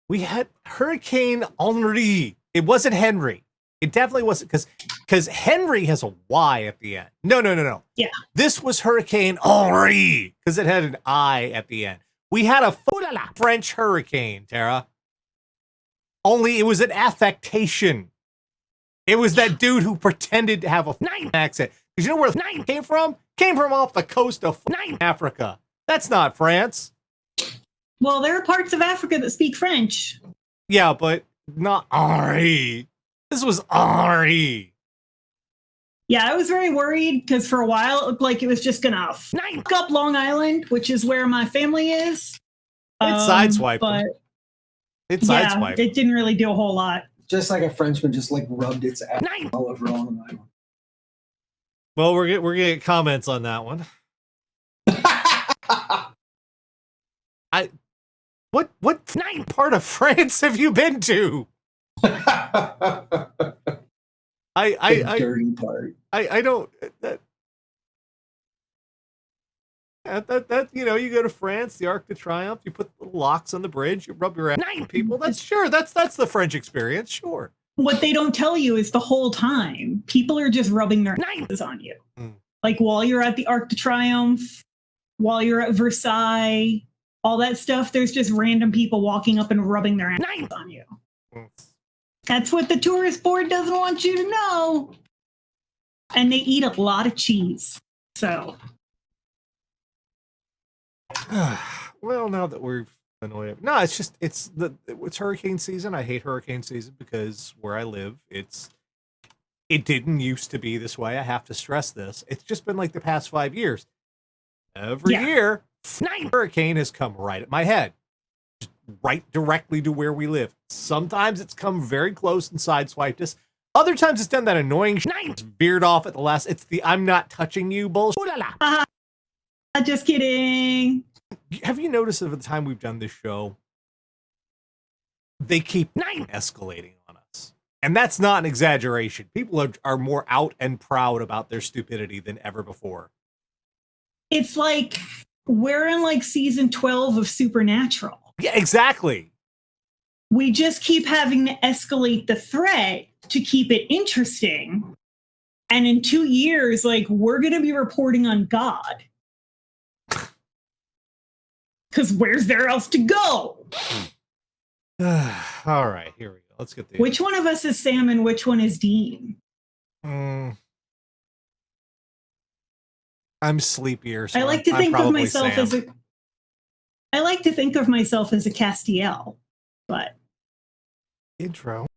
We had Hurricane Henri. It wasn't Henry. It definitely wasn't, because Henry has a Y at the end. No. Yeah. This was Hurricane Henri because it had an I at the end. We had a French hurricane, Tara. Only it was an affectation. It was that dude who pretended to have a accent. Because you know where the came from? Came from off the coast of Africa. That's not France. Well, there are parts of Africa that speak French. Yeah, but not Henri. This was Henri. Yeah, I was very worried because for a while it looked like it was just going to fuck up Long Island, which is where my family is. It sideswiped but them. It yeah, sideswiped. it didn't really do a whole lot. Just like a Frenchman just like rubbed its ass all over Long Island. Well, we're gonna get comments on that one. What part of France have you been to? The dirty part. I don't that you know, you go to France, the Arc de Triomphe, you put little locks on the bridge, you rub your ass on people. That's the French experience, sure. What they don't tell you is the whole time people are just rubbing their knives on you. Like while you're at the Arc de Triomphe, while you're at Versailles, all that stuff, there's just random people walking up and rubbing their knives on you. That's what the tourist board doesn't want you to know. And they eat a lot of cheese. So. Well, now that we're annoyed. No, it's hurricane season. I hate hurricane season because where I live, it didn't used to be this way. I have to stress this. It's just been like the past 5 years. Every year, hurricane has come right at my head. Just right directly to where we live. Sometimes it's come very close and sideswiped us. Other times it's done that annoying veered off at the last. It's the I'm not touching you bullshit. Just kidding. Have you noticed over the time we've done this show, they keep escalating on us? And that's not an exaggeration. People are more out and proud about their stupidity than ever before. It's like we're in like season 12 of Supernatural. Yeah, exactly. We just keep having to escalate the threat to keep it interesting. And in 2 years, like, we're going to be reporting on God. Because where's there else to go? All right, here we go. Let's get the. Which one of us is Sam and which one is Dean? I'm sleepier. So I like to think of myself Sam. I like to think of myself as a Castiel, but intro.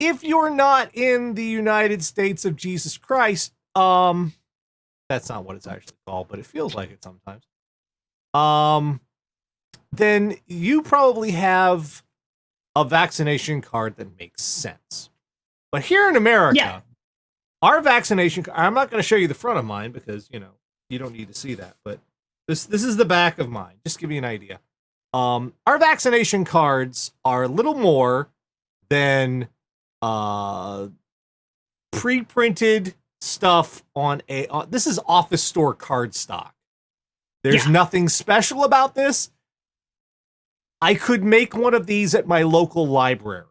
If you're not in the United States of Jesus Christ, that's not what it's actually called, but it feels like it sometimes. Then you probably have a vaccination card that makes sense. But here in America, our vaccination card, I'm not going to show you the front of mine because, you know, you don't need to see that, but this is the back of mine. Just to give you an idea. Our vaccination cards are a little more than pre-printed stuff on this is office store card stock. There's nothing special about this. I could make one of these at my local library.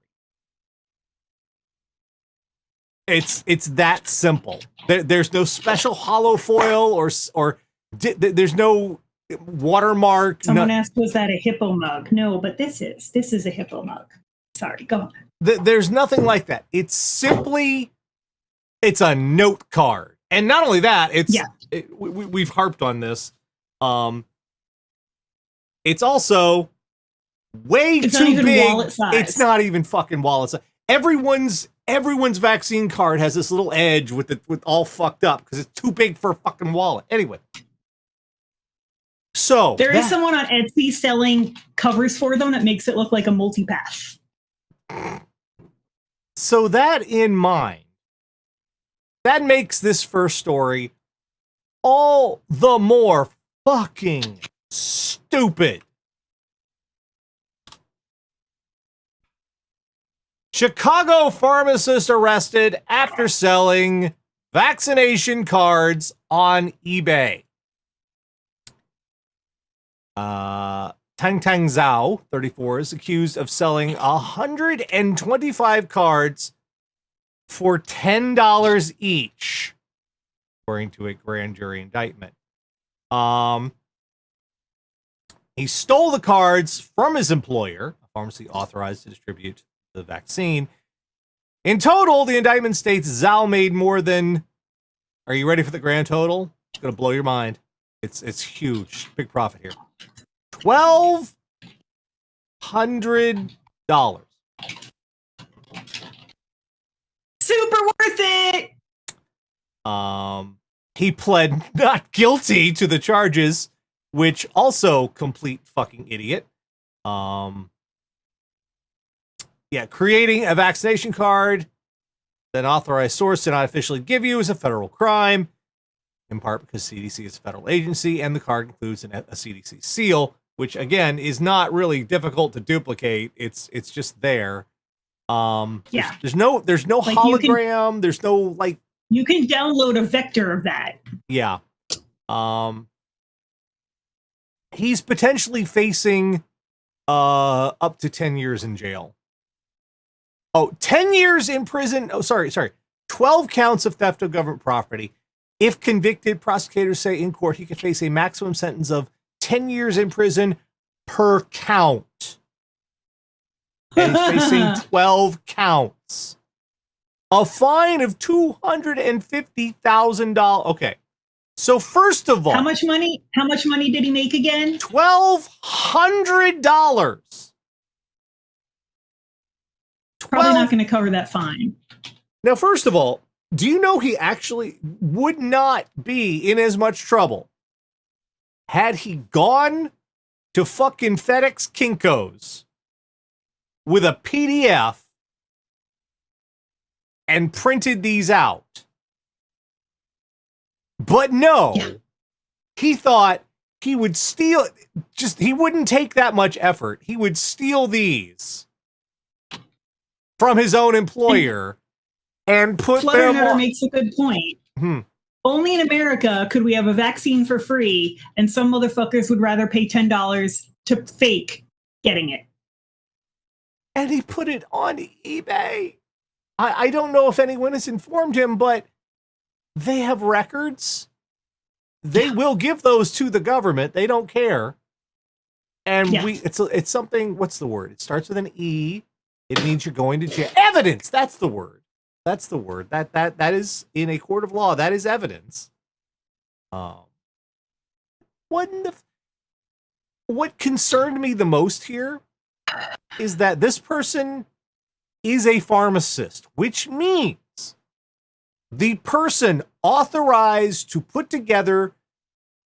It's that simple. There's no special hollow foil or there's no watermark. Someone asked, was that a hippo mug? No, but this is a hippo mug. Sorry, go on. There's nothing like that. It's simply, it's a note card. And not only that, we've harped on this. It's also way too big. Wallet size. It's not even fucking wallet size. Everyone's vaccine card has this little edge with all fucked up because it's too big for a fucking wallet. Anyway. So there is someone on Etsy selling covers for them that makes it look like a multipath. So that in mind, that makes this first story all the more fucking stupid. Chicago pharmacist arrested after selling vaccination cards on eBay. Tang Tang Zhao, 34, is accused of selling 125 cards for $10 each, according to a grand jury indictment. He stole the cards from his employer, a pharmacy authorized to distribute the vaccine. In total, the indictment states Zhao made more than, are you ready for the grand total? It's going to blow your mind. It's huge. Big profit here. $1,200. Super worth it. He pled not guilty to the charges, which also complete fucking idiot. Creating a vaccination card that an authorized source did not officially give you is a federal crime, in part because CDC is a federal agency and the card includes a CDC seal, which again is not really difficult to duplicate. It's just there. There's no like hologram. There's no like. You can download a vector of that. Yeah. He's potentially facing up to 10 years in jail. 10 years in prison. 12 counts of theft of government property. If convicted, prosecutors say in court he could face a maximum sentence of 10 years in prison per count. And he's facing 12 counts. A fine of $250,000. Okay. So first of all, how much money did he make again? $1,200. Probably not going to cover that fine. Now, first of all, do you know he actually would not be in as much trouble had he gone to fucking FedEx Kinko's with a PDF and printed these out? But no, He thought he would steal, he wouldn't take that much effort. He would steal these from his own employer and put them on. Makes a good point. Only in America could we have a vaccine for free, and some motherfuckers would rather pay $10 to fake getting it. And he put it on eBay. I don't know if anyone has informed him, but they have records. They will give those to the government. They don't care. And it's something, what's the word? It starts with an E. It means you're going to jail. Evidence. That's the word. That's the word. That is in a court of law. That is evidence. What concerned me the most here is that this person is a pharmacist, which means the person authorized to put together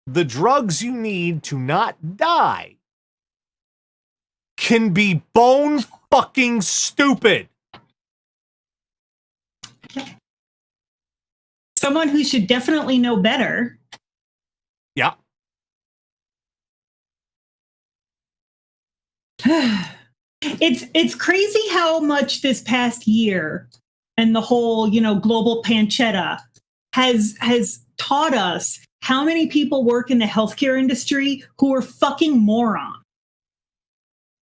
the drugs you need to not die can be bone fucking stupid. Someone who should definitely know better. Yeah. It's crazy how much this past year and the whole, global pancetta has taught us how many people work in the healthcare industry who are fucking morons.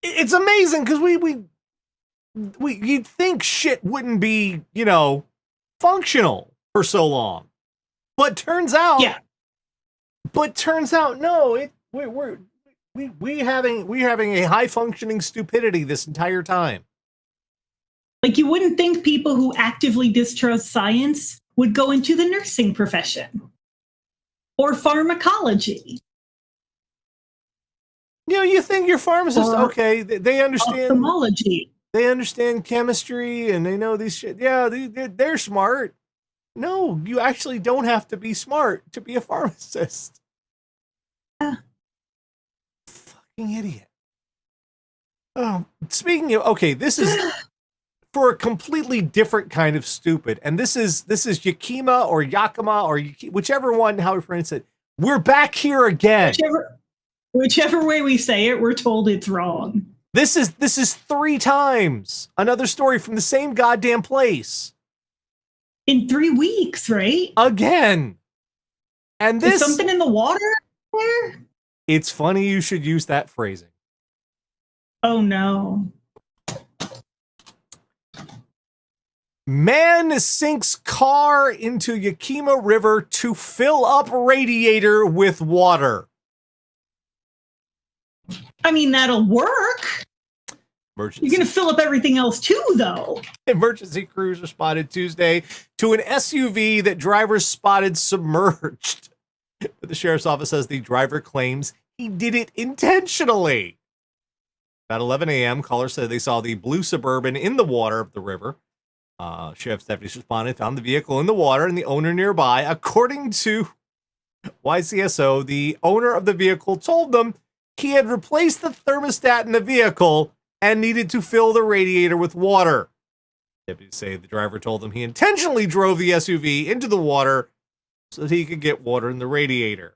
It's amazing because you'd think shit wouldn't be, functional for so long, but turns out, no, we're having a high functioning stupidity this entire time. Like, you wouldn't think people who actively distrust science would go into the nursing profession or pharmacology. You think your pharmacist, okay, they understand ophthalmology. They understand chemistry and they know these shit. Yeah, they're smart. No, you actually don't have to be smart to be a pharmacist. Fucking idiot. Oh, speaking of, okay, this is for a completely different kind of stupid. And this is Yakima or Yakima or whichever one, how we pronounce it. We're back here again. Whichever way we say it, we're told it's wrong. This is 3 times. Another story from the same goddamn place. In 3 weeks, right? Again. And this... Is something in the water there? It's funny you should use that phrasing. Oh, no. Man sinks car into Yakima River to fill up radiator with water. I mean, that'll work. Emergency. You're going to fill up everything else too, though. Emergency crews responded Tuesday to an SUV that drivers spotted submerged. But the sheriff's office says the driver claims he did it intentionally. About 11 a.m., callers said they saw the blue Suburban in the water of the river. Sheriff's deputies responded, found the vehicle in the water and the owner nearby. According to YCSO, the owner of the vehicle told them he had replaced the thermostat in the vehicle and needed to fill the radiator with water. Deputies say the driver told them he intentionally drove the SUV into the water so that he could get water in the radiator.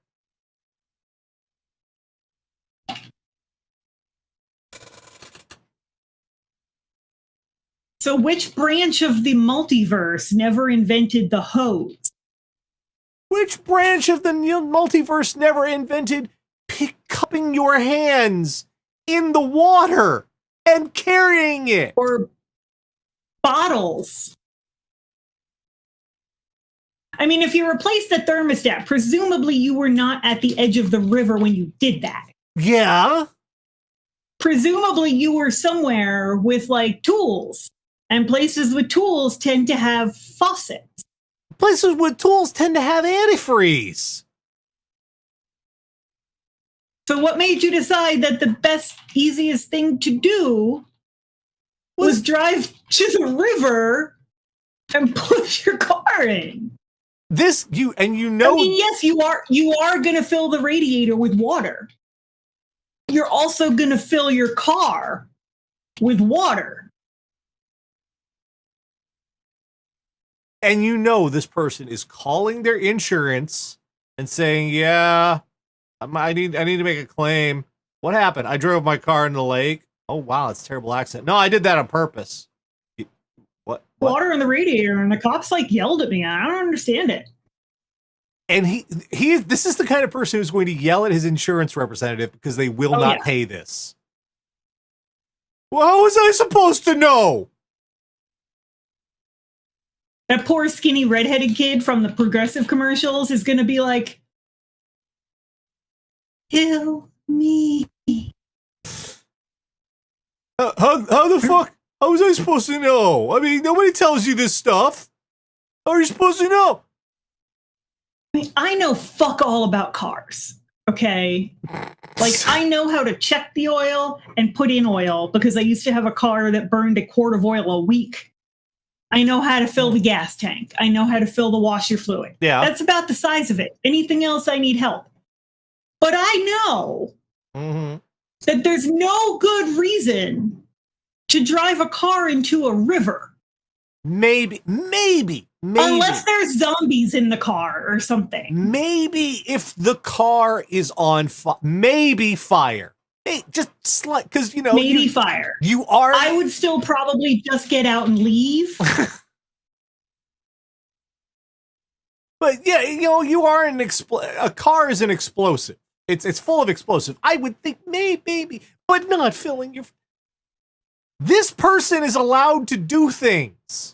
So which branch of the multiverse never invented the hose? Which branch of the multiverse never invented cupping your hands in the water and carrying it? Or bottles? I mean, if you replaced the thermostat, presumably you were not at the edge of the river when you did that. Yeah. Presumably you were somewhere with like tools, and places with tools tend to have faucets. Places with tools tend to have antifreeze. So what made you decide that the best, easiest thing to do was drive to the river and push your car in? This you know. I mean, yes, you are going to fill the radiator with water. You're also going to fill your car with water. And you know this person is calling their insurance and saying, "Yeah, I need to make a claim. What happened? I drove my car in the lake. Oh wow, it's a terrible accident. No, I did that on purpose." What? Water in the radiator, and the cops like yelled at me. I don't understand it. And this is the kind of person who's going to yell at his insurance representative because they will not pay this. Well, how was I supposed to know? That poor skinny redheaded kid from the Progressive commercials is going to be like, "Kill me." How the fuck? How was I supposed to know? I mean, nobody tells you this stuff. How are you supposed to know? I mean, I know fuck all about cars, okay? Like, I know how to check the oil and put in oil because I used to have a car that burned a quart of oil a week. I know how to fill the gas tank. I know how to fill the washer fluid. Yeah. That's about the size of it. Anything else, I need help. But I know that there's no good reason to drive a car into a river. Maybe. Unless there's zombies in the car or something. Maybe if the car is on maybe fire. Hey, just because maybe fire. You are. I would still probably just get out and leave. But yeah, you are a car is an explosive. It's full of explosive. I would think maybe, but not filling your. This person is allowed to do things.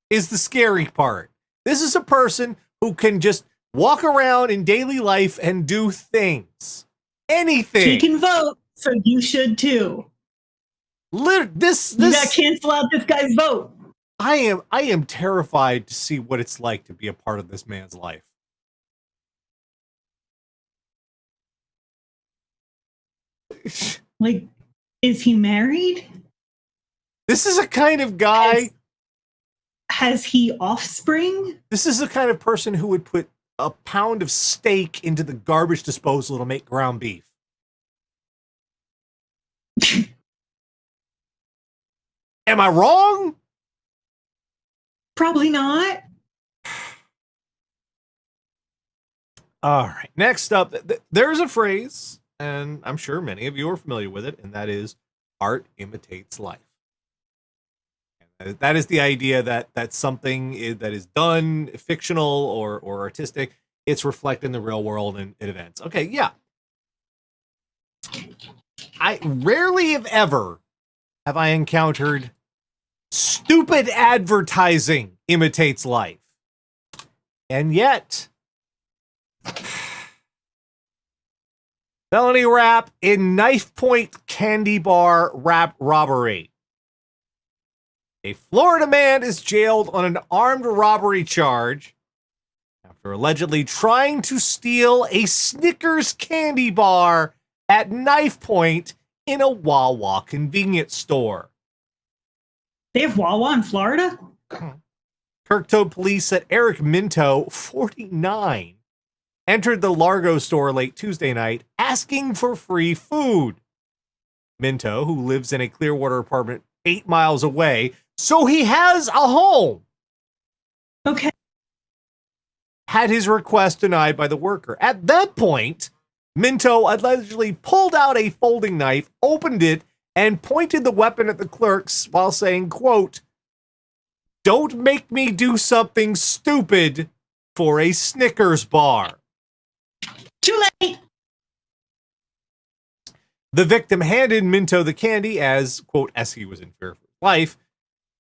Is the scary part. This is a person who can just walk around in daily life and do things. Anything. She can vote, so you should too. This you gotta cancel out this guy's vote. I am terrified to see what it's like to be a part of this man's life. Like, is he married? This is a kind of guy. Has he offspring? This is the kind of person who would put a pound of steak into the garbage disposal to make ground beef. Am I wrong? Probably not. All right. Next up, there's a phrase, and I'm sure many of you are familiar with it, and that is art imitates life. And that is the idea that something that is done, fictional or artistic, it's reflected in the real world and in events. Okay, yeah. I rarely, if ever, have I encountered stupid advertising imitates life. And yet, felony rap in Knife Point candy bar rap robbery. A Florida man is jailed on an armed robbery charge after allegedly trying to steal a Snickers candy bar at Knife Point in a Wawa convenience store. They have Wawa in Florida? Kirk told police that Eric Minto, 49, entered the Largo store late Tuesday night asking for free food. Minto, who lives in a Clearwater apartment 8 miles away, so he has a home, Okay. had his request denied by the worker. At that point, Minto allegedly pulled out a folding knife, opened it, and pointed the weapon at the clerks while saying, quote, "Don't make me do something stupid for a Snickers bar." Too late. The victim handed Minto the candy as, quote, as he was in fear for his life.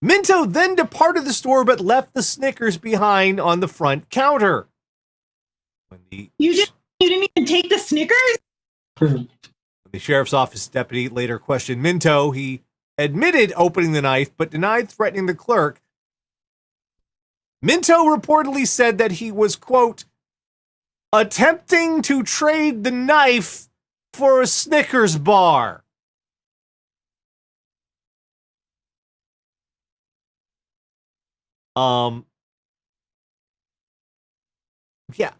Minto then departed the store but left the Snickers behind on the front counter. When You didn't even take the Snickers? the sheriff's office deputy later questioned Minto, he admitted opening the knife but denied threatening the clerk. Minto reportedly said that he was, quote, attempting to trade the knife for a Snickers bar. Yeah,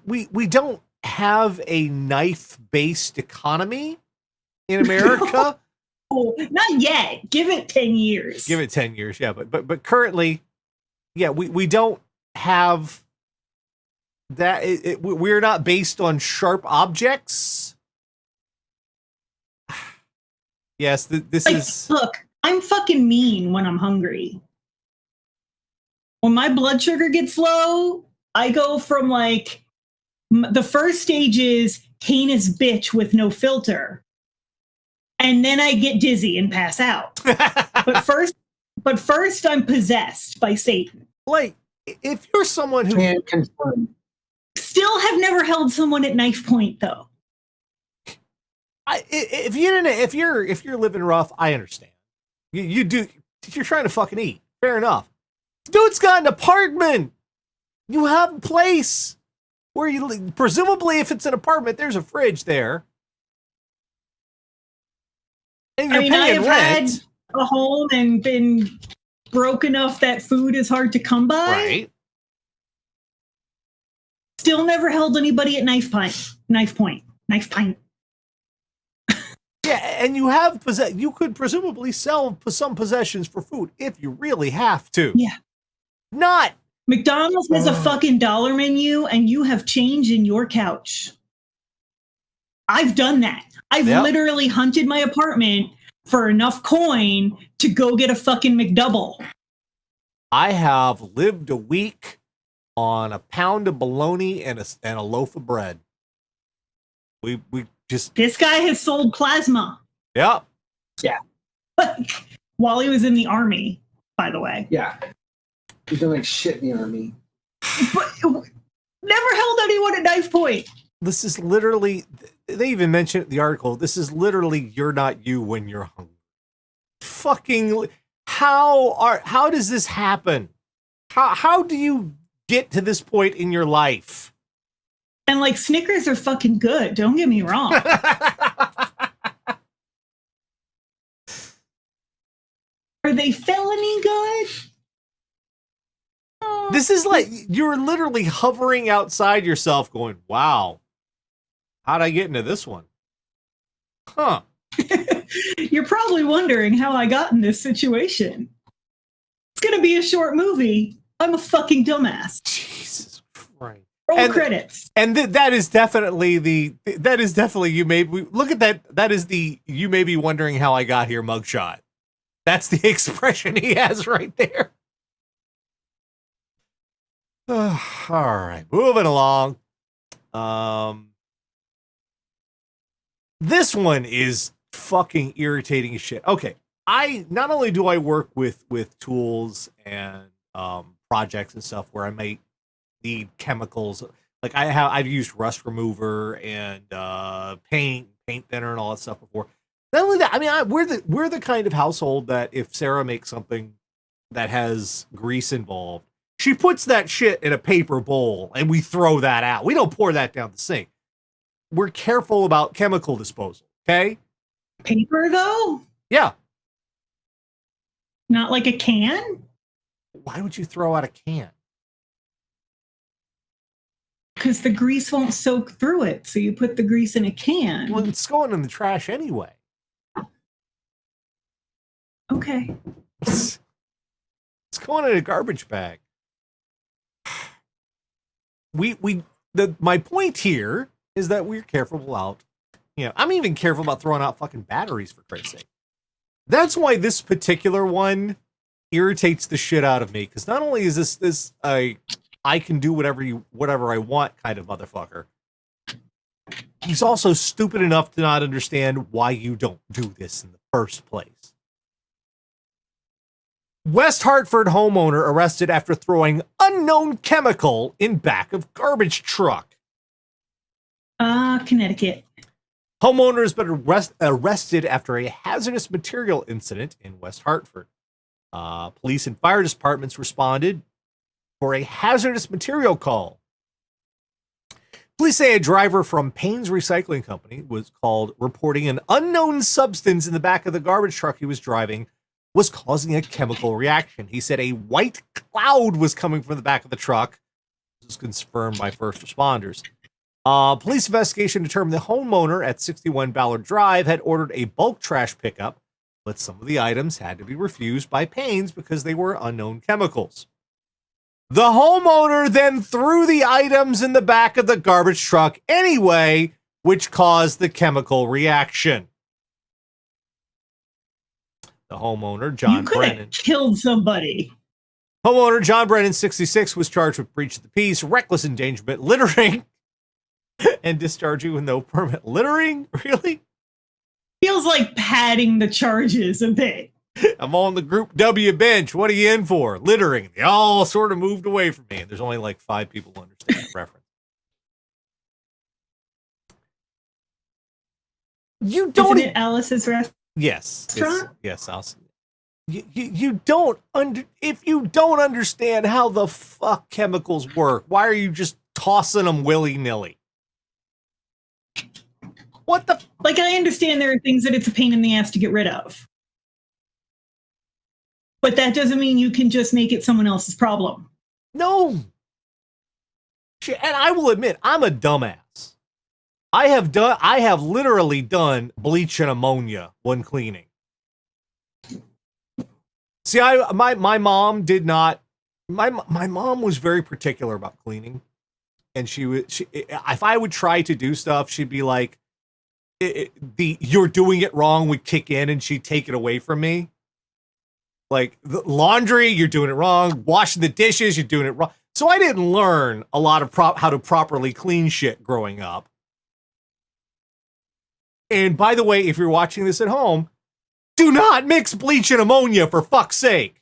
we don't have a knife-based economy in America. Oh, not yet. Give it 10 years. Give it 10 years, yeah, but currently, yeah, we don't have that. We're not based on sharp objects. Yes, this is. Look, I'm fucking mean when I'm hungry. When my blood sugar gets low, I go from like the first stage is heinous bitch with no filter. And then I get dizzy and pass out. but first I'm possessed by Satan. Like, if you're someone who Can't confirm. Still have never held someone at knife point though. if you're living rough, I understand. You do. You're trying to fucking eat. Fair enough. Dude's got an apartment. You have a place where you presumably, if it's an apartment, there's a fridge there. And you're paying I have rent. had a home and been broke enough that food is hard to come by. Right. Still never held anybody at knife point. Yeah, and you have you could presumably sell some possessions for food if you really have to. Yeah. Not McDonald's has a fucking dollar menu and you have change in your couch. I've done that. I've literally hunted my apartment for enough coin to go get a fucking McDouble. I have lived a week on a pound of bologna and a loaf of bread. We just. This guy has sold plasma. Yeah. Yeah. While he was in the army, by the way. Yeah. He's done like shit in the army. But never held anyone at knife point. This is literally, they even mentioned in the article, this is literally you're not you when you're hungry. Fucking, how does this happen? How do you get to this point in your life? And like Snickers are fucking good, don't get me wrong. Are they felony good? This is like, you're literally hovering outside yourself going, wow, how'd I get into this one? Huh. You're probably wondering how I got in this situation. It's going to be a short movie. I'm a fucking dumbass. Jesus Christ. Roll credits. And that is definitely you may look at that. That is the you may be wondering how I got here mugshot. That's the expression he has right there. All right, moving along. This one is fucking irritating as shit. Okay, not only do I work with tools and projects and stuff where I might need chemicals, like I've used rust remover and paint thinner and all that stuff before. Not only that, I mean, we're the kind of household that if Sarah makes something that has grease involved, she puts that shit in a paper bowl and we throw that out. We don't pour that down the sink. We're careful about chemical disposal, okay? Paper, though? Yeah. Not like a can? Why would you throw out a can? Because the grease won't soak through it, so you put the grease in a can. Well, it's going in the trash anyway. Okay. It's going in a garbage bag. My point here is that we're careful about, I'm even careful about throwing out fucking batteries, for Christ's sake. That's why this particular one irritates the shit out of me, because not only is this I can do whatever I want kind of motherfucker, he's also stupid enough to not understand why you don't do this in the first place. West Hartford homeowner arrested after throwing unknown chemical in back of garbage truck. Connecticut. Homeowner has been arrested after a hazardous material incident in West Hartford. Police and fire departments responded for a hazardous material call. Police say a driver from Payne's Recycling Company was called reporting an unknown substance in the back of the garbage truck he was driving was causing a chemical reaction. He said a white cloud was coming from the back of the truck. This was confirmed by first responders. Police investigation determined the homeowner at 61 Ballard Drive had ordered a bulk trash pickup, but some of the items had to be refused by Payne's because they were unknown chemicals. The homeowner then threw the items in the back of the garbage truck anyway, which caused the chemical reaction. The homeowner, John Brennan, killed somebody. Homeowner John Brennan, 66, was charged with breach of the peace, reckless endangerment, littering, and discharging with no permit. Littering? Really? Feels like padding the charges a bit. I'm on the Group W bench. What are you in for? Littering. They all sort of moved away from me. There's only like 5 people who understand that reference. You don't. Isn't it Alice's restaurant? Yes. Yes, Alice. You don't if you don't understand how the fuck chemicals work, why are you just tossing them willy-nilly? What the? Like, I understand there are things that it's a pain in the ass to get rid of. But that doesn't mean you can just make it someone else's problem. No. And I will admit, I'm a dumbass. I have literally done bleach and ammonia when cleaning. See, my mom did not. My mom was very particular about cleaning, and she if I would try to do stuff, she'd be like, "You're doing it wrong," would kick in, and she'd take it away from me. Like the laundry, you're doing it wrong. Washing the dishes, you're doing it wrong. So I didn't learn a lot of how to properly clean shit growing up. And by the way, if you're watching this at home, do not mix bleach and ammonia, for fuck's sake.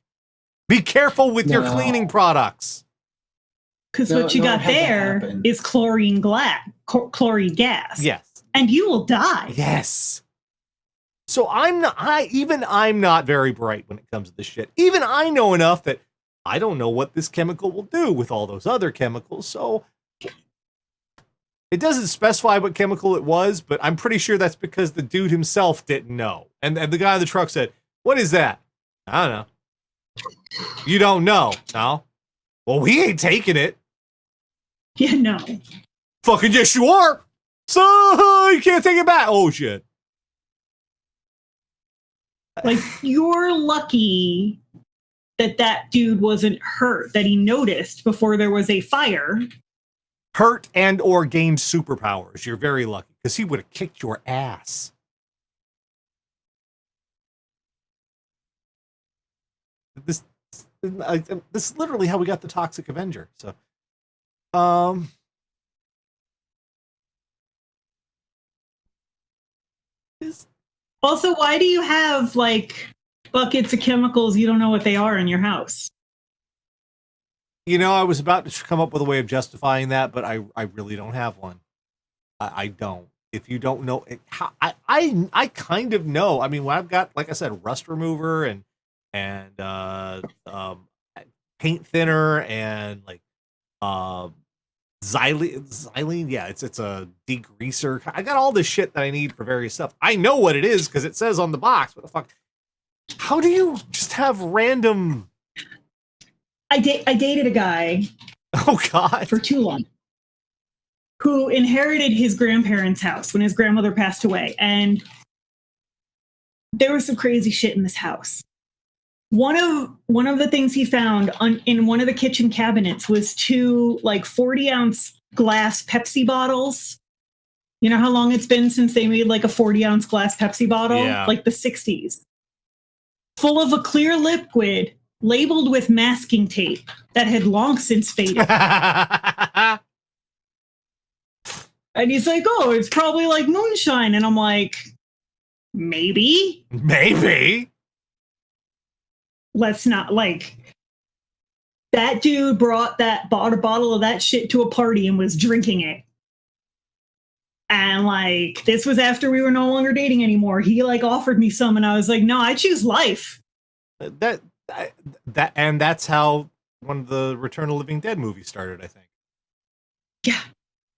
Be careful with your cleaning products. Because what you got there is chlorine gas. Yes. And you will die. Yes. So I'm not very bright when it comes to this shit. Even I know enough that I don't know what this chemical will do with all those other chemicals. So it doesn't specify what chemical it was, but I'm pretty sure that's because the dude himself didn't know. And the guy in the truck said, "What is that?" "I don't know." "You don't know?" "No." "Well, we ain't taking it." Yeah, no. "Fucking yes, you are. So you can't take it back." "Oh, shit." Like, you're lucky that dude wasn't hurt, that he noticed before there was a fire. Hurt and or gained superpowers. You're very lucky, because he would have kicked your ass. This is literally how we got the Toxic Avenger. So, also, why do you have like buckets of chemicals you don't know what they are in your house? You know, I was about to come up with a way of justifying that, but I really don't have one. I don't. If you don't know it, I kind of know. I mean, when I've got, like I said, rust remover and paint thinner and like xylene. Yeah, it's a degreaser. I got all this shit that I need for various stuff. I know what it is because it says on the box. What the fuck? How do you just have random? I dated a guy. Oh God! For too long. Who inherited his grandparents' house when his grandmother passed away, and there was some crazy shit in this house. One of the things he found in one of the kitchen cabinets was 2 like 40-ounce glass Pepsi bottles. You know how long it's been since they made like a 40-ounce glass Pepsi bottle? Yeah. Like the 60s. Full of a clear liquid labeled with masking tape that had long since faded. And he's like, oh, it's probably like moonshine. And I'm like, maybe. Maybe. Let's not, like, that dude bought a bottle of that shit to a party and was drinking it. And like, this was after we were no longer dating anymore. He like offered me some and I was like, no, I choose life. And that's how one of the Return of the Living Dead movies started, I think. Yeah.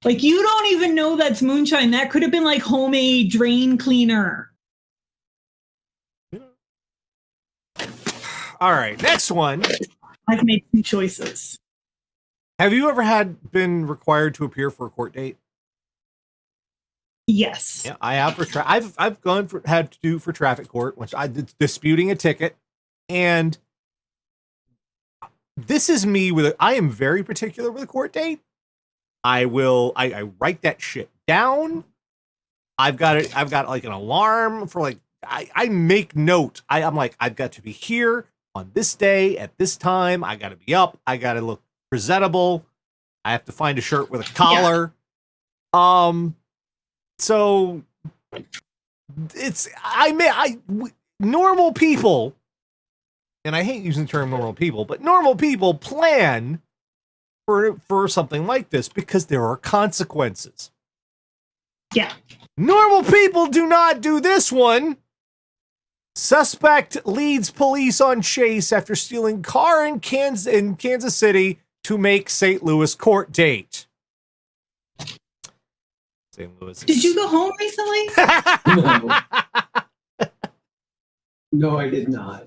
Like, you don't even know that's moonshine. That could have been like homemade drain cleaner. All right, next one. I've made some choices. Have you ever been required to appear for a court date? Yes. Yeah, I have I've had to do for traffic court, which I did disputing a ticket, and this is me I am very particular with a court date. I write that shit down. I've got like an alarm for like I make note. I'm like, I've got to be here on this day at this time. I got to be up. I got to look presentable. I have to find a shirt with a collar. Yeah. So it's normal people, and I hate using the term normal people, but normal people plan for something like this because there are consequences. Yeah. Normal people do not do this one. Suspect leads police on chase after stealing car in Kansas City to make St. Louis court date. St. Louis. Did you go home recently? No, I did not.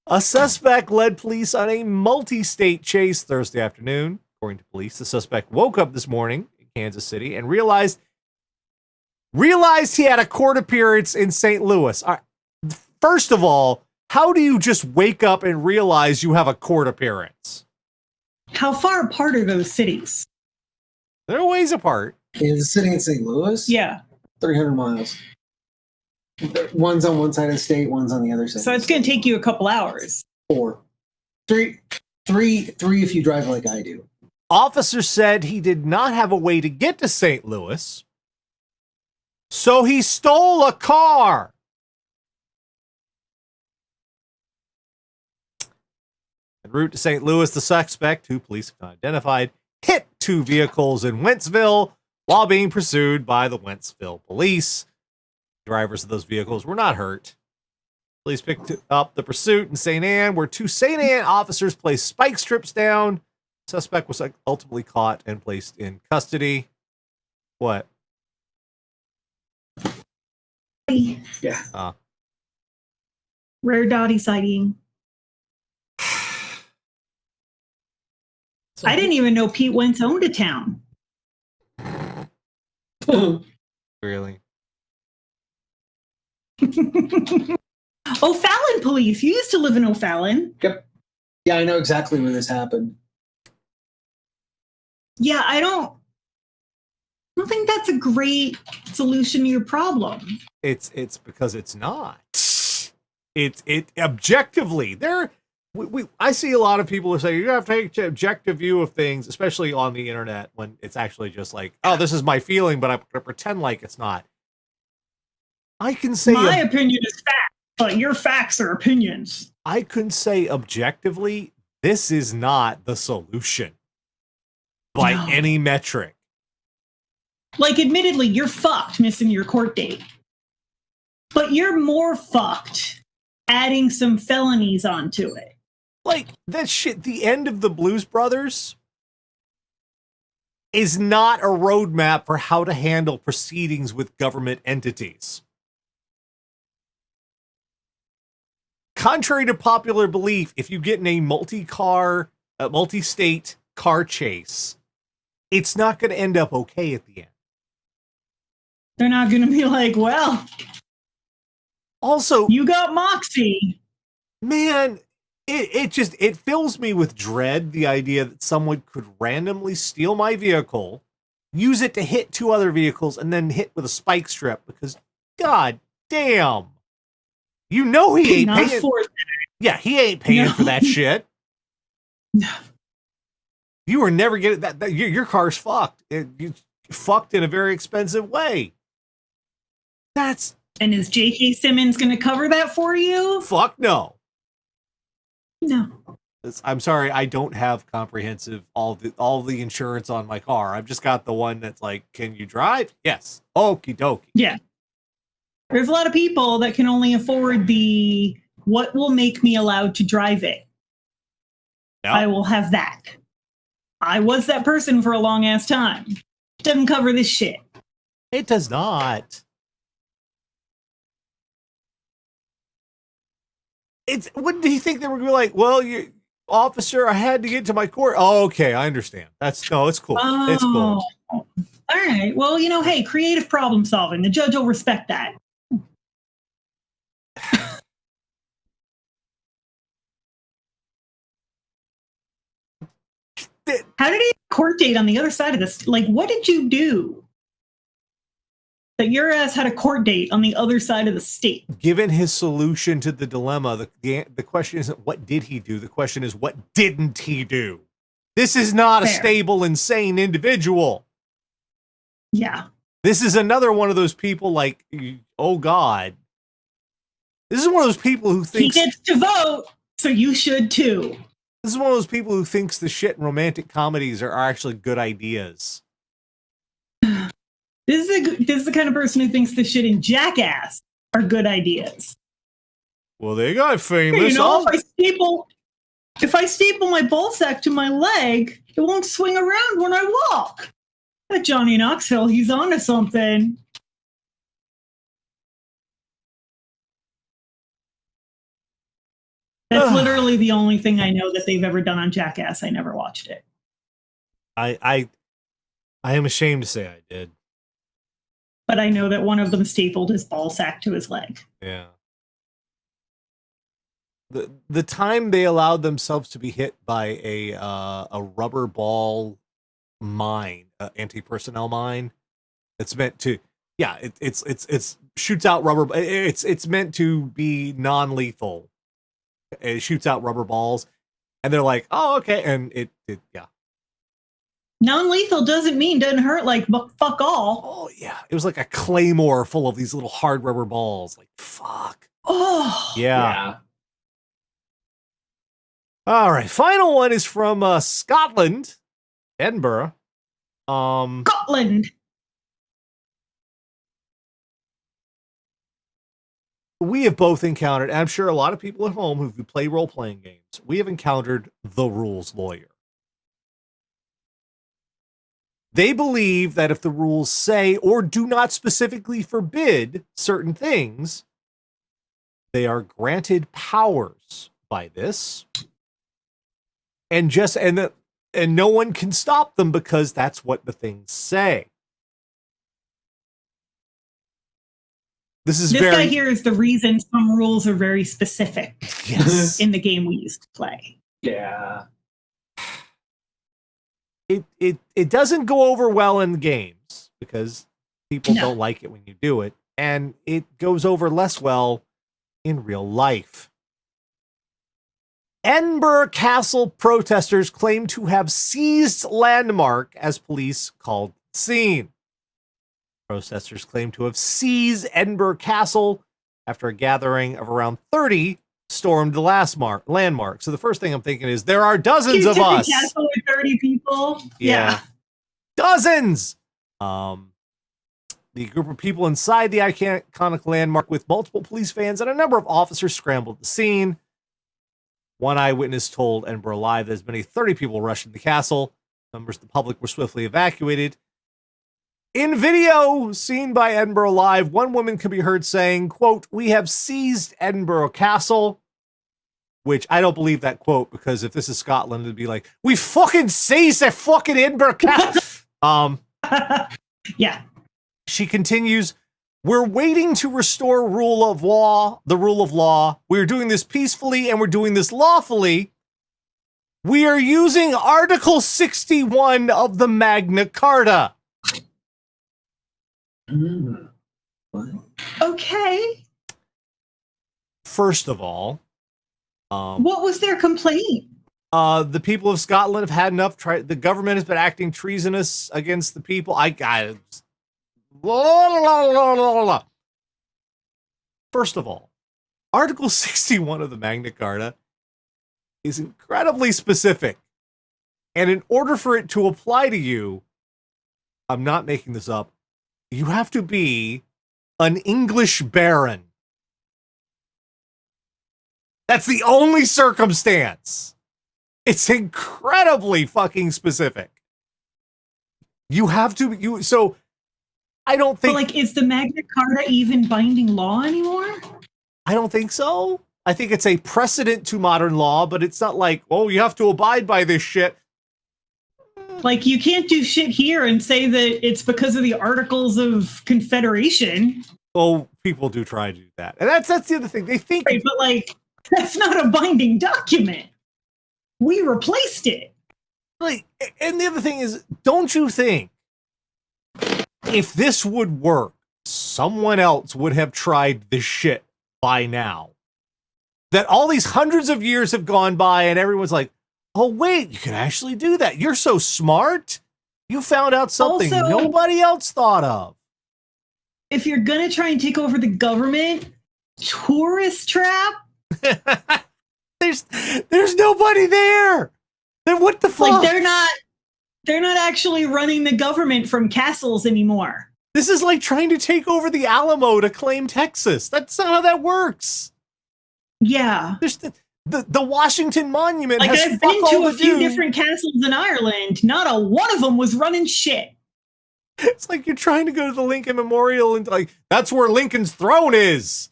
A suspect led police on a multi-state chase Thursday afternoon. According to police, the suspect woke up this morning in Kansas City and realized he had a court appearance in St. Louis. All right. First of all, how do you just wake up and realize you have a court appearance? How far apart are those cities? They're a ways apart. Kansas City and St. Louis? Yeah. 300 miles. One's on one side of the state, one's on the other side. So it's going to take you a couple hours. 4. 3 if you drive like I do. Officers said he did not have a way to get to St. Louis, so he stole a car. En route to St. Louis, the suspect, who police have identified, hit 2 vehicles in Wentzville while being pursued by the Wentzville police. Drivers of those vehicles were not hurt. Police picked up the pursuit in St. Anne, where 2 St. Anne officers placed spike strips down. The suspect was ultimately caught and placed in custody. What? Yeah. Rare Dottie sighting. I didn't even know Pete Wentz owned a town. Really? O'Fallon police. You used to live in O'Fallon. Yep. Yeah, I know exactly where this happened. Yeah, I don't think that's a great solution to your problem. It's because it's not. It objectively there. I see a lot of people who say you have to take an objective view of things, especially on the internet, when it's actually just like, oh, this is my feeling, but I'm gonna pretend like it's not. I can say my opinion is fact, but your facts are opinions. I can say objectively, this is not the solution by any metric. Like, admittedly, you're fucked missing your court date. But you're more fucked adding some felonies onto it. Like, that shit, the end of the Blues Brothers is not a roadmap for how to handle proceedings with government entities. Contrary to popular belief, if you get in a multi-state car chase, it's not going to end up okay at the end. They're not going to be like, well, also, you got moxie. Man, it fills me with dread, the idea that someone could randomly steal my vehicle, use it to hit two other vehicles, and then hit with a spike strip, because god damn. You know he ain't paying. Yeah, he ain't paying for that shit. No. You are never getting that your car's fucked. You fucked in a very expensive way. And is J.K. Simmons going to cover that for you? Fuck no. No. I'm sorry, I don't have comprehensive all the insurance on my car. I've just got the one that's like, can you drive? Yes. Okie dokie. Yeah. There's a lot of people that can only afford the what will make me allowed to drive it. Yep. I will have that. I was that person for a long ass time. It doesn't cover this shit. It does not. What do you think they were going to be like? Well, you officer, I had to get to my court. Oh, okay, I understand. It's cool. It's cool. All right. Well, hey, creative problem solving. The judge will respect that. How did he have a court date on the other side of this? Like, what did you do that your ass had a court date on the other side of the state? Given his solution to the dilemma, the question isn't what did he do? The question is what didn't he do? This is not a stable, insane individual. Yeah. This is another one of those people like, oh God. This is one of those people who thinks he gets to vote, so you should too. This is one of those people who thinks the shit in romantic comedies are actually good ideas. This is the kind of person who thinks the shit in Jackass are good ideas. Well, they got famous. If I staple my ballsack to my leg, it won't swing around when I walk. That Johnny Knoxville, he's onto something. That's literally the only thing I know that they've ever done on Jackass. I never watched it. I am ashamed to say I did. But I know that one of them stapled his ball sack to his leg. Yeah. The time they allowed themselves to be hit by a rubber ball mine, anti-personnel mine, it's meant to, it's shoots out rubber. It's meant to be non-lethal. It shoots out rubber balls, and they're like, oh, okay, and it yeah. Non-lethal doesn't hurt, like, fuck all. Oh, yeah. It was like a claymore full of these little hard rubber balls. Like, fuck. Oh. Yeah. All right. Final one is from Scotland, Edinburgh. Scotland. We have both encountered, and I'm sure a lot of people at home who play role-playing games, we have encountered the rules lawyer. They believe that if the rules say or do not specifically forbid certain things, they are granted powers by this, and no one can stop them because that's what the things say. This guy here is the reason some rules are very specific. Yes. In the game we used to play. Yeah. It doesn't go over well in games because people No. don't like it when you do it, and it goes over less well in real life. Edinburgh Castle protesters claim to have seized landmark as police called the scene. Protesters claim to have seized Edinburgh Castle after a gathering of around 30 stormed the landmark. So the first thing I'm thinking is there are dozens of us. The castle with 30 people. Yeah. Dozens. The group of people inside the iconic landmark with multiple police vans and a number of officers scrambled the scene. One eyewitness told Edinburgh Live that as many as 30 people rushed into the castle. Members of the public were swiftly evacuated. In video seen by Edinburgh Live, one woman can be heard saying, quote, "We have seized Edinburgh Castle," which I don't believe that quote, because if this is Scotland, it'd be like, "We fucking seized the fucking Edinburgh Castle." Yeah. She continues, "We're waiting to restore the rule of law. We're doing this peacefully and we're doing this lawfully. We are using Article 61 of the Magna Carta." What? Okay. First of all, What was their complaint? the people of Scotland have had enough. The government has been acting treasonous against the people. First of all, Article 61 of the Magna Carta is incredibly specific. And in order for it to apply to you, I'm not making this up, you have to be an English baron. That's the only circumstance. It's incredibly fucking specific. You have to, so I don't think. But like, is the Magna Carta even binding law anymore? I don't think so. I think it's a precedent to modern law, but it's not like, oh, you have to abide by this shit. Like, you can't do shit here and say that it's because of the Articles of Confederation. Oh, people do try to do that. And that's the other thing. They think. Right, but like, that's not a binding document. We replaced it. Like, and the other thing is, don't you think if this would work, someone else would have tried this shit by now? That all these hundreds of years have gone by and everyone's like, oh, wait, you can actually do that. You're so smart. You found out something Also, nobody else thought of. If you're going to try and take over the government, tourist trap? There's nobody there. Then what the fuck? Like, they're not actually running the government from castles anymore. This is like trying to take over the Alamo to claim Texas. That's not how that works. Yeah. There's the Washington Monument Like, has I've fuck been all to a to few do. different castles in Ireland. Not a one of them was running shit. It's like you're trying to go to the Lincoln Memorial and like, that's where Lincoln's throne is.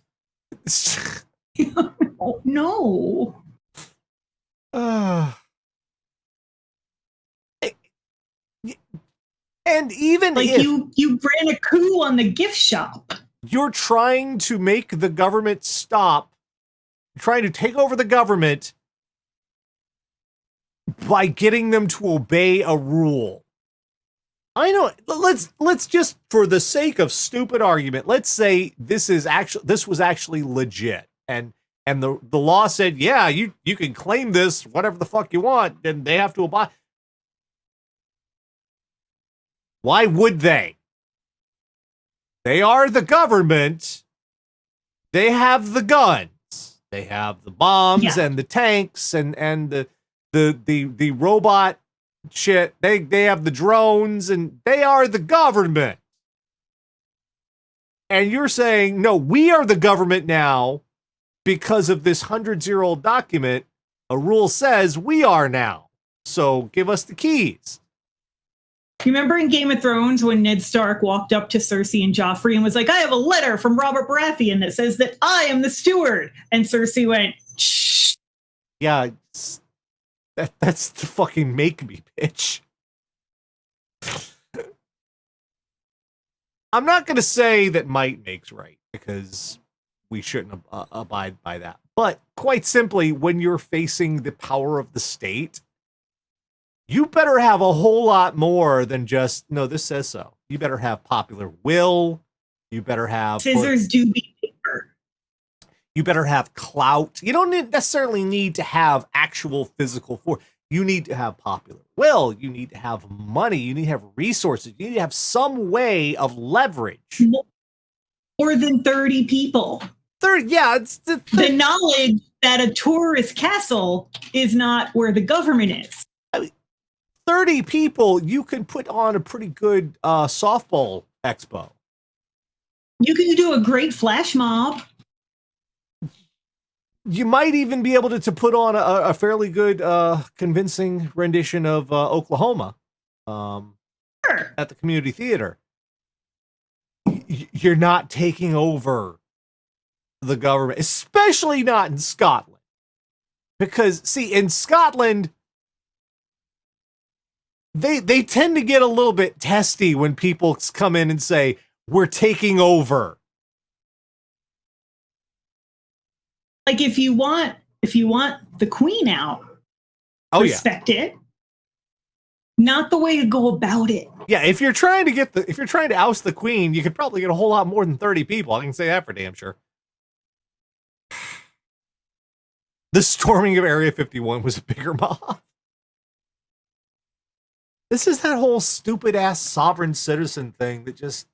Oh, no. And even Like, if you ran a coup on the gift shop. you're trying to make the government stop, trying to take over the government by getting them to obey a rule. I know. Let's just, for the sake of stupid argument, let's say this was actually legit, and the law said, yeah, you can claim this whatever the fuck you want, and they have to abide. Why would they? They are the government. They have the guns. They have the bombs and the tanks and the robot shit. They have the drones, and they are the government. And you're saying, no, we are the government now because of this hundreds-year-old document. A rule says we are now. So give us the keys. You remember in Game of Thrones when Ned Stark walked up to Cersei and Joffrey and was like, I have a letter from Robert Baratheon that says that I am the steward. And Cersei went, shh. Yeah, that's the fucking make me, bitch. I'm not going to say that might makes right, because we shouldn't abide by that. But quite simply, when you're facing the power of the state, you better have a whole lot more than just, no, this says so. You better have popular will. You better have scissors do beat paper. You better have clout. You don't necessarily need to have actual physical force. You need to have popular will. You need to have money. You need to have resources. You need to have some way of leverage. More than 30 people. 30, yeah. It's the knowledge that a tourist castle is not where the government is. 30 people, you can put on a pretty good softball expo. You can do a great flash mob. You might even be able to put on a fairly good, convincing rendition of Oklahoma Sure. at the community theater. You're not taking over the government, especially not in Scotland. Because, see, in Scotland, they tend to get a little bit testy when people come in and say, we're taking over. Like if you want the queen out, respect it. Not the way to go about it. Yeah, if you're trying to oust the queen, you could probably get a whole lot more than 30 people. I can say that for damn sure. The storming of Area 51 was a bigger mob. This is that whole stupid ass sovereign citizen thing that just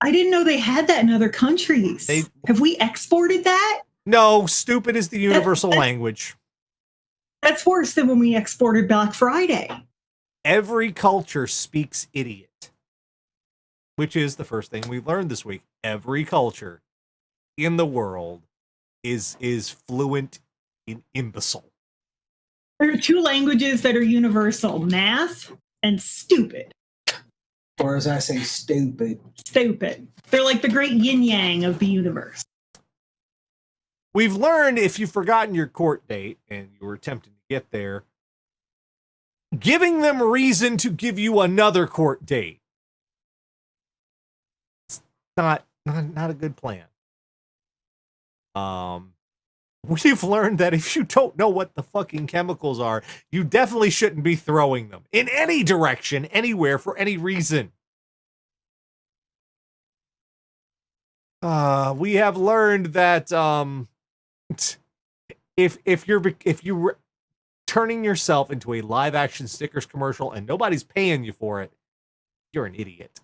I didn't know they had that in other countries. Have we exported that? No, stupid is the universal language. That's worse than when we exported Black Friday. Every culture speaks idiot, which is the first thing we learned this week. Every culture in the world is fluent in imbecile. There are two languages that are universal: math and stupid. Or as I say, stupid. Stupid. They're like the great yin-yang of the universe. We've learned, if you've forgotten your court date and you were attempting to get there, giving them reason to give you another court date. It's not a good plan. We've learned that if you don't know what the fucking chemicals are, you definitely shouldn't be throwing them in any direction, anywhere, for any reason. We have learned that if you're turning yourself into a live action Snickers commercial and nobody's paying you for it, you're an idiot.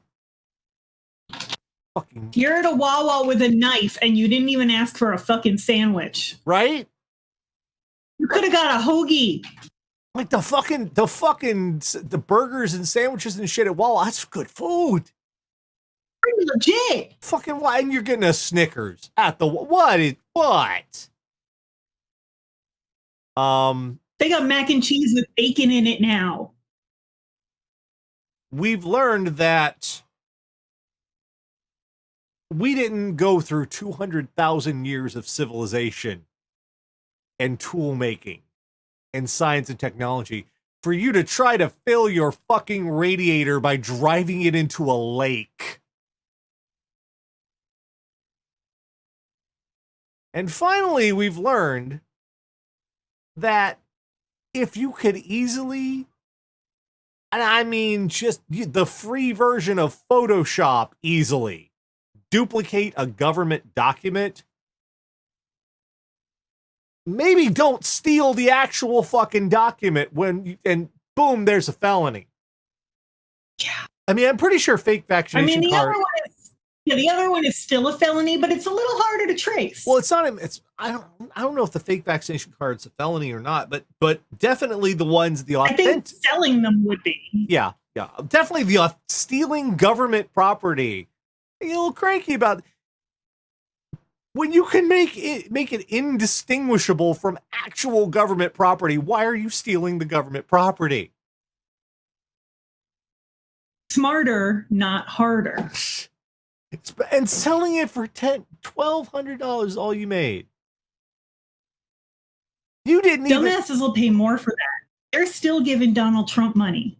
Fucking. You're at a Wawa with a knife and you didn't even ask for a fucking sandwich. Right? You could have got a hoagie. Like the burgers and sandwiches and shit at Wawa, that's good food. Pretty legit. Fucking why? And you're getting a Snickers at the what? They got mac and cheese with bacon in it now. We've learned that we didn't go through 200,000 years of civilization and tool making and science and technology for you to try to fill your fucking radiator by driving it into a lake. And finally, we've learned that if you could easily, and I mean just the free version of Photoshop easily, duplicate a government document, maybe don't steal the actual fucking document and boom, there's a felony. Yeah. I mean, I'm pretty sure fake vaccination card. The other one is still a felony, but it's a little harder to trace. Well, it's not. I don't know if the fake vaccination card's a felony or not, but definitely the ones the authentic. I think selling them would be. Yeah, definitely the stealing government property. I get a little cranky about when you can make it indistinguishable from actual government property. Why are you stealing the government property? Smarter, not harder. And selling it for $1,200, all you made. You didn't even. Dumbasses will pay more for that. They're still giving Donald Trump money.